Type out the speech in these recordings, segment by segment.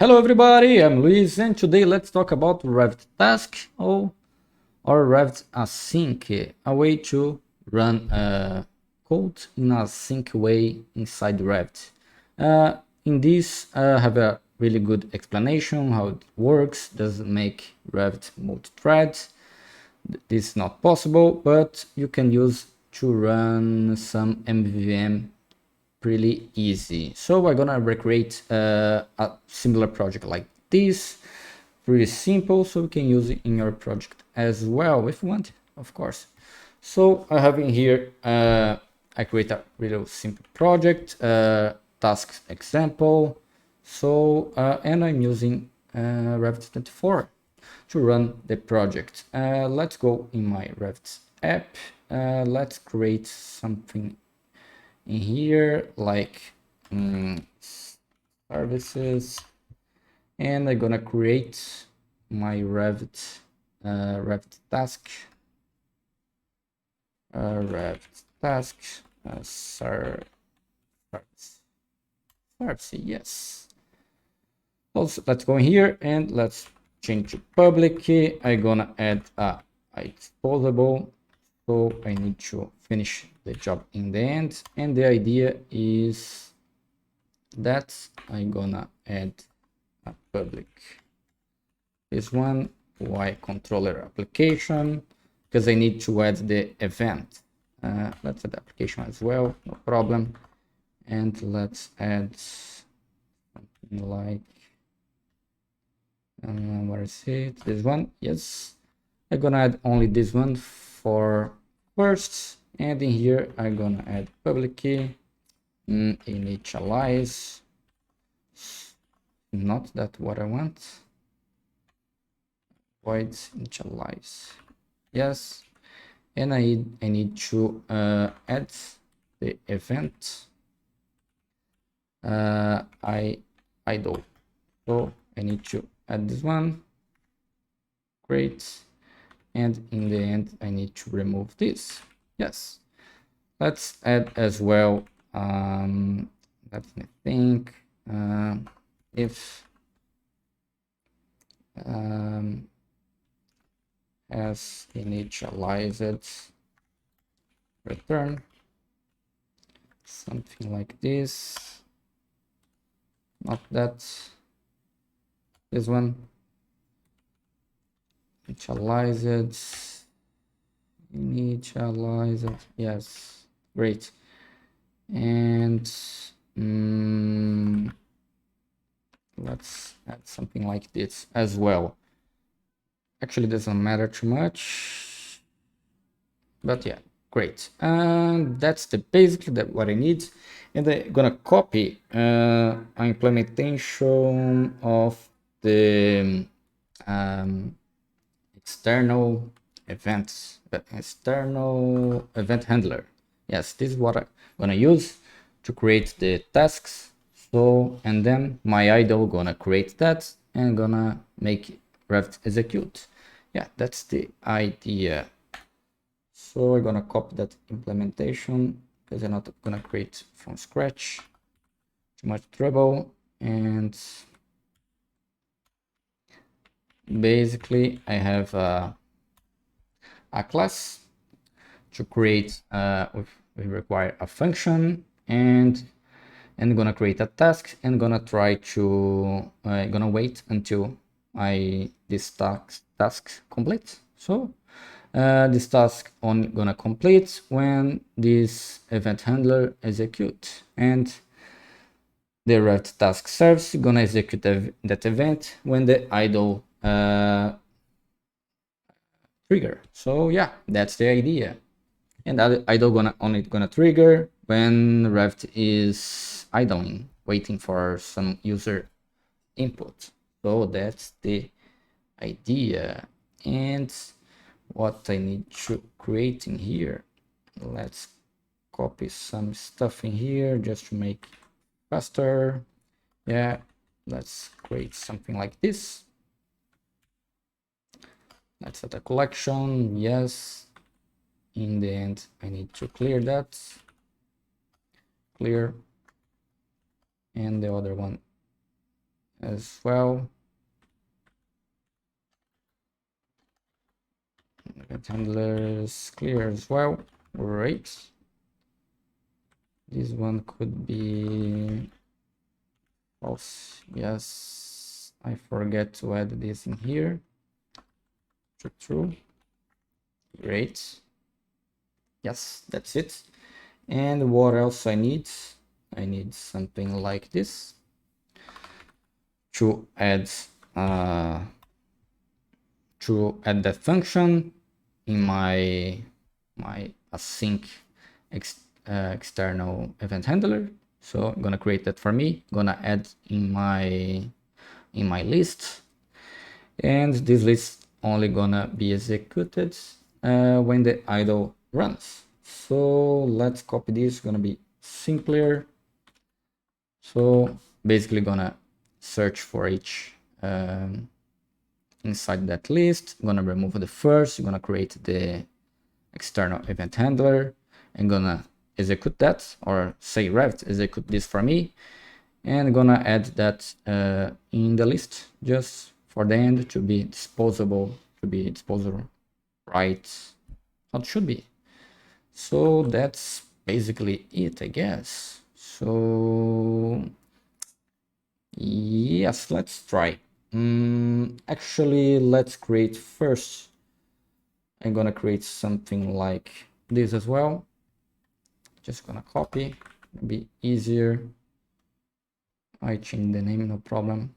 Hello everybody, I'm Luis and today let's talk about Revit Task or Revit Async, a way to run code in a sync way inside Revit. In this I have a really good explanation how it works, doesn't make Revit multi-thread. This is not possible, but you can use to run some MVVM pretty easy. So we're gonna recreate a similar project like this, pretty simple, so you can use it in your project as well if you want, of course. So I have in here, I create a really simple project, task example. So and I'm using Revit 24 to run the project. Let's go in my Revit app. Let's create something in here like services, and I'm gonna create my Revit task service, yes. Also, let's go in here and let's change to public. I'm gonna add a exposable, so I need to finish the job in the end, and the idea is that I'm gonna add a public, this one, Y controller application, because I need to add the event. Let's add the application as well, no problem. And let's add something like where is it? This one, yes. I'm gonna add only this one for first, and in here I'm gonna add public key, initialize, not that what I want, void initialize, yes. And I need to add the event idle, so I need to add this one, great. And in the end I need to remove this, yes. Let's add as well, let me think, if as initialized return, something like this, not that, this one, initialized, yes, great. And let's add something like this as well. Actually doesn't matter too much, but yeah, great. And that's basically what I need. And I'm gonna copy an implementation of the external event handler. Yes, this is what I'm gonna use to create the tasks. So, and then my idle gonna create that and gonna make Revit execute. Yeah, that's the idea. So I'm gonna copy that implementation because I'm not gonna create from scratch, too much trouble. And basically I have a class to create, we require a function, and gonna create a task and gonna try to gonna wait until this task complete. So this task only gonna complete when this event handler execute, and the Revit task service gonna execute that event when the idle trigger. So yeah, that's the idea. And idle only gonna trigger when Revit is idling, waiting for some user input. So that's the idea. And what I need to create in here, let's copy some stuff in here just to make it faster. Yeah, let's create something like this. Let's add a collection, yes. In the end I need to clear that, clear, and the other one as well. Event handlers clear as well. Great. This one could be false. Yes, I forget to add this in here. True. Great. Yes, that's it. And what else I need? I need something like this to add that function in my async external event handler. So I'm gonna create that for me. Gonna add in my list, and this list only gonna be executed when the idle runs. So let's copy this. Gonna be simpler. So basically gonna search for each inside that list. I'm gonna remove the first. I'm gonna create the external event handler. I'm gonna execute that, or say Revit execute this for me, and gonna add that in the list just for the end to be disposable, right how it should be. So that's basically it, I guess. So yes, let's try. Actually, let's create first. I'm gonna create something like this as well. Just gonna copy, it'll be easier. I change the name, no problem.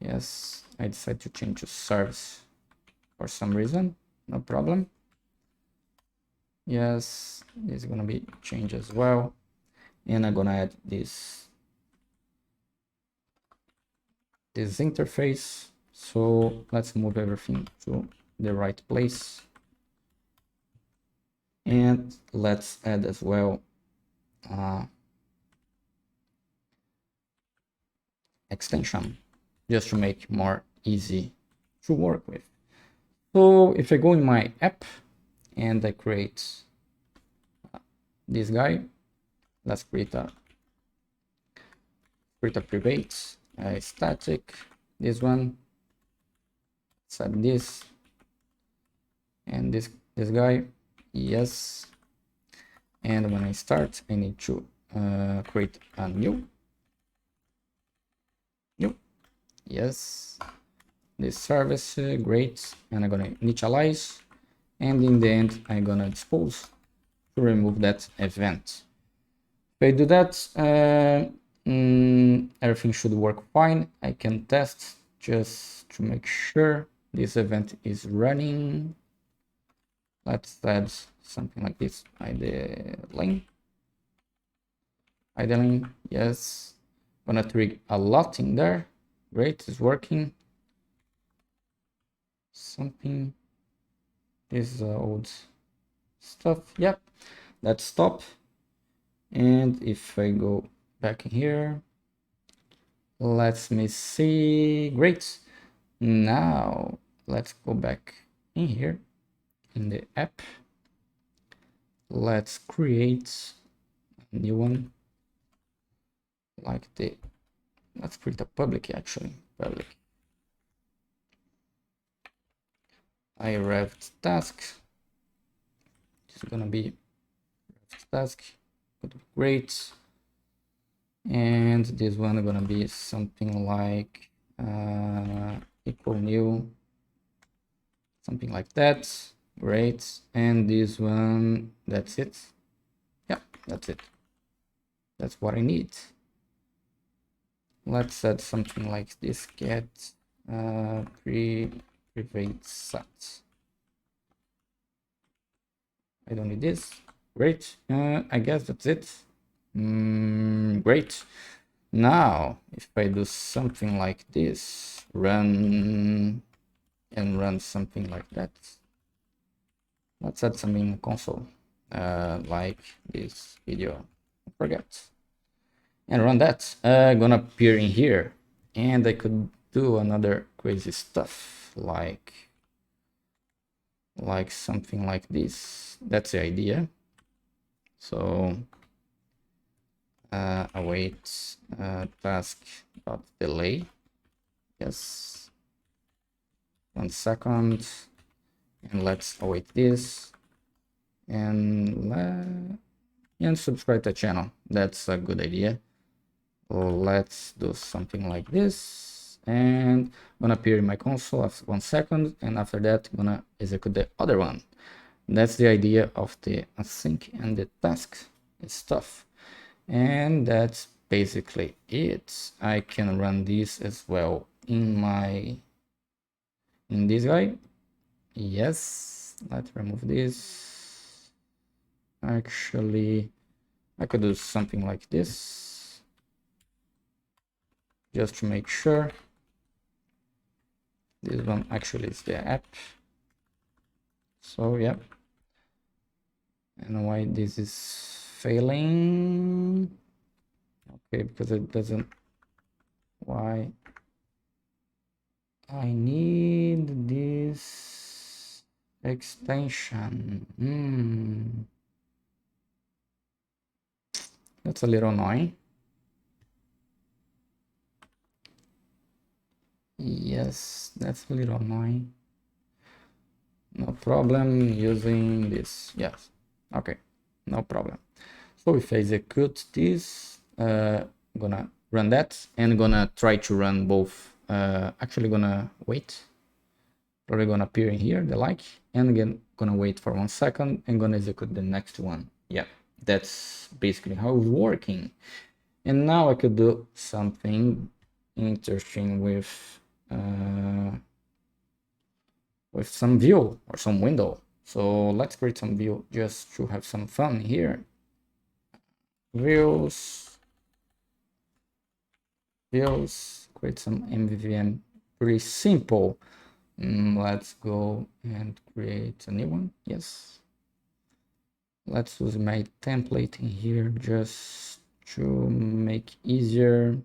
Yes, I decided to change to service for some reason, no problem. Yes, this is gonna be changed as well. And I'm gonna add this interface. So let's move everything to the right place. And let's add as well extension, just to make more easy to work with. So if I go in my app and I create this guy, let's create a private, static, this one, set this, and this guy, yes. And when I start, I need to create a new, yes, this service, great. And I'm gonna initialize, and in the end I'm gonna dispose to remove that event. If I do that, everything should work fine. I can test just to make sure this event is running. Let's add something like this, idling, yes. Gonna trigger a lot in there. Great, it's working. Something, this is old stuff. Yep, let's stop. And if I go back in here, let me see. Great. Now let's go back in here in the app. Let's create a new one, like let's create a public, actually public iRevit task. It's gonna be task, great. And this one gonna be something like equal new, something like that. Great. And this one, that's it. Yeah, that's it. That's what I need. Let's add something like this, get private set. I don't need this. Great. I guess that's it. Great. Now, if I do something like this, run something like that. Let's add something in the console, like this video. Forget. And run that. Gonna appear in here, and I could do another crazy stuff, like something like this. That's the idea. So await task dot delay. Yes, 1 second, and let's await this, and subscribe to the channel. That's a good idea. So let's do something like this, and gonna appear in my console after 1 second, and after that gonna execute the other one. That's the idea of the async and the task stuff, and that's basically it. I can run this as well in this guy. Yes, let's remove this. Actually, I could do something like this just to make sure. This one actually is the app. So yeah. And why this is failing? Okay, because it doesn't. Why? I need this extension. That's a little annoying. Yes, that's a little annoying. No problem using this. Yes. Okay, no problem. So if I execute this, gonna run that and gonna try to run both. Actually gonna wait. Probably gonna appear in here, the like, and again gonna wait for 1 second and gonna execute the next one. Yeah, that's basically how it's working. And now I could do something interesting with some view or some window. So let's create some view just to have some fun here. Views, create some MVVM, pretty simple. Let's go and create a new one. Yes, let's use my template in here just to make easier.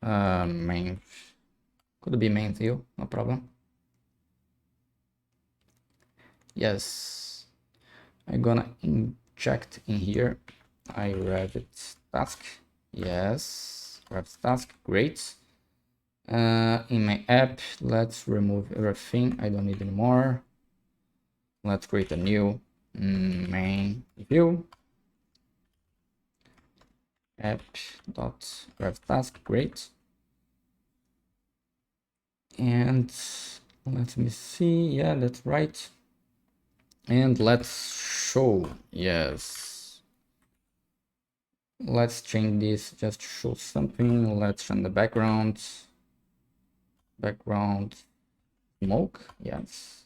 Main, could be main view, no problem. Yes, I'm gonna inject in here iRevit task. Yes, Revit task, great. In my app, let's remove everything I don't need anymore. Let's create a new main view. App.revtask, great. And let me see, yeah, that's right. And let's show, yes. Let's change this just to show something. Let's run the background smoke, yes.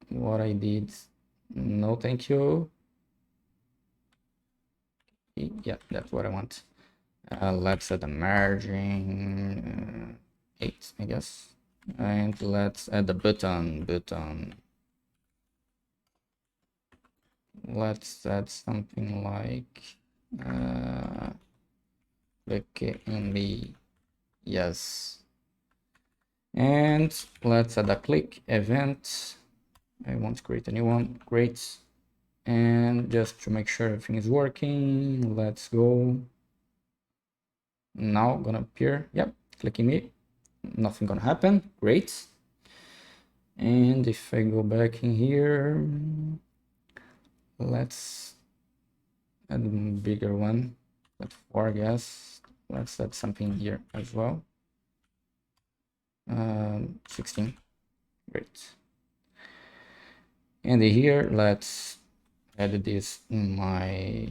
What I did, no thank you. Yeah, that's what I want. Let's add a margin 8, I guess, and let's add a button. Let's add something like click in the, yes, and let's add a click event. I want to create a new one, great. And just to make sure everything is working, let's go. Now gonna appear, yep, clicking me, nothing gonna happen, great. And if I go back in here, let's add a bigger one, that's 4, I guess. Let's add something here as well. 16, great. And here, let's add this in my,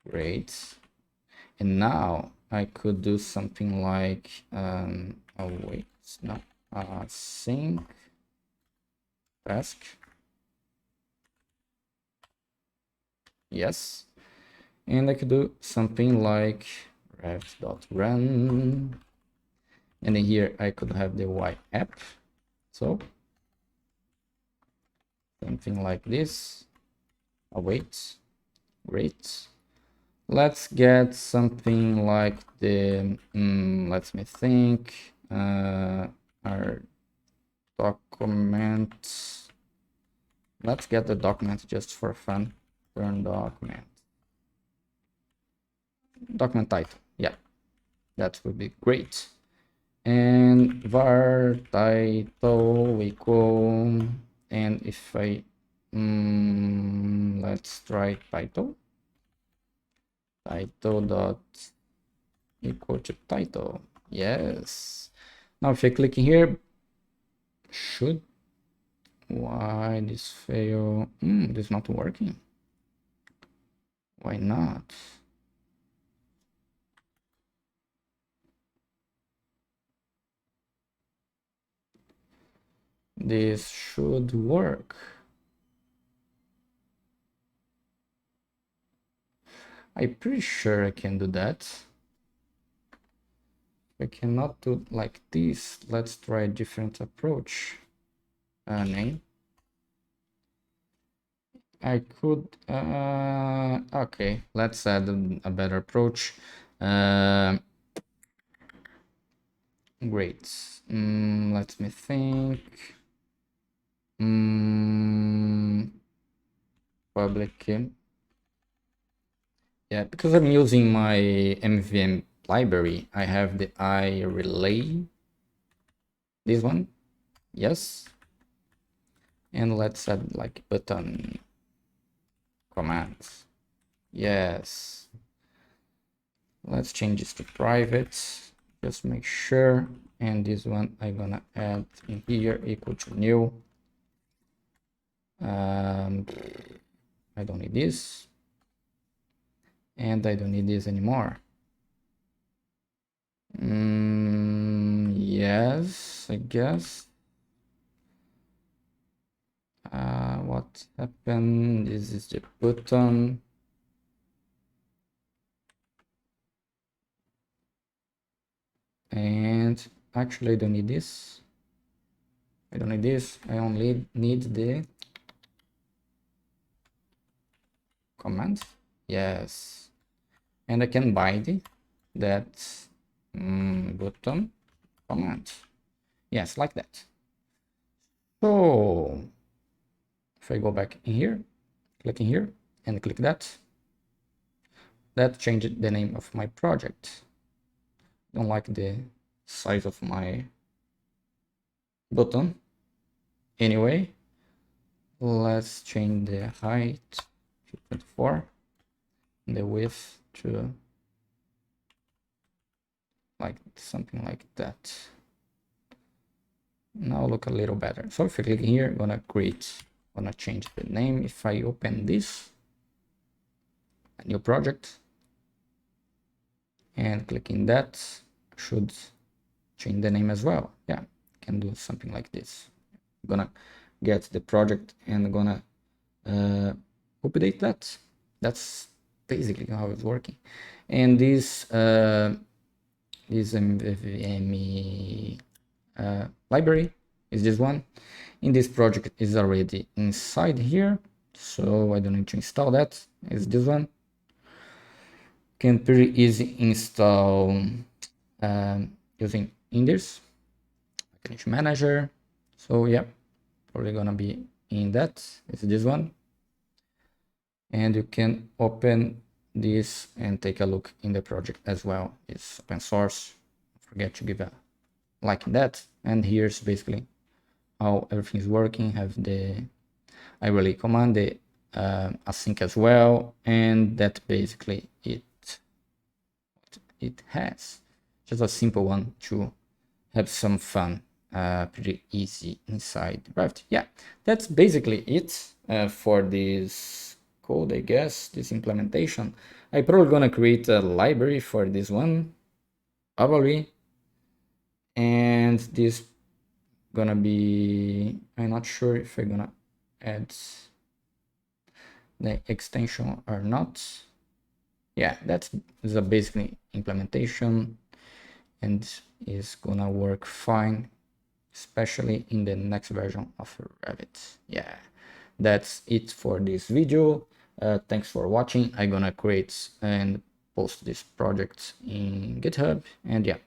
great. And now I could do something like, oh wait, no, sync task. Yes. And I could do something like rev.run. And then here I could have the Y app. So something like this. Await. Great. Let's get something like the, let me think, our document let's get the document just for fun. Turn document title. Yeah, that would be great. And var title equal, and if I let's try title dot equal to title. Yes. Now if I click here, should, why this fail? This is not working. Why not? This should work. I'm pretty sure I can do that. I cannot do like this. Let's try a different approach. Name. I could, okay, let's add a better approach. Great. Let me think. Public key. Yeah, because I'm using my MVM library, I have the iRelay. This one, yes. And let's add like button commands. Yes. Let's change this to private. Just make sure. And this one I'm gonna add in here equal to new. I don't need this. And I don't need this anymore. Yes, I guess. What happened? This is the button. And actually I don't need this. I don't need this. I only need the command. Yes. And I can bind that button command. Yes, like that. So if I go back in here, click in here and click that, that changed the name of my project. Don't like the size of my button. Anyway, let's change the height to 24, the width to like something like that. Now look a little better. So if I click here, gonna change the name. If I open this, a new project, and clicking that should change the name as well. Yeah, can do something like this. I'm gonna get the project and gonna update that. That's basically how it's working. And this MVM library is this one. In this project is already inside here, so I don't need to install that. It's this one. Can pretty easy install using Index package manager. So yeah, probably gonna be in that. It's this one, and you can open this and take a look in the project as well. It's open source. Don't forget to give a like in that. And here's basically how everything is working. Have the iRelay command, the async as well, and that basically it has. Just a simple one to have some fun, pretty easy inside Revit. Yeah, that's basically it for this code, I guess, this implementation. I'm probably gonna create a library for this one, probably, and this gonna be, I'm not sure if I'm gonna add the extension or not. Yeah, that's a basically implementation and is gonna work fine, especially in the next version of Revit. Yeah, that's it for this video. Thanks for watching. I'm gonna create and post this project in GitHub, and yeah,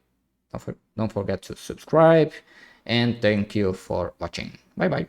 don't forget to subscribe, and thank you for watching. Bye bye.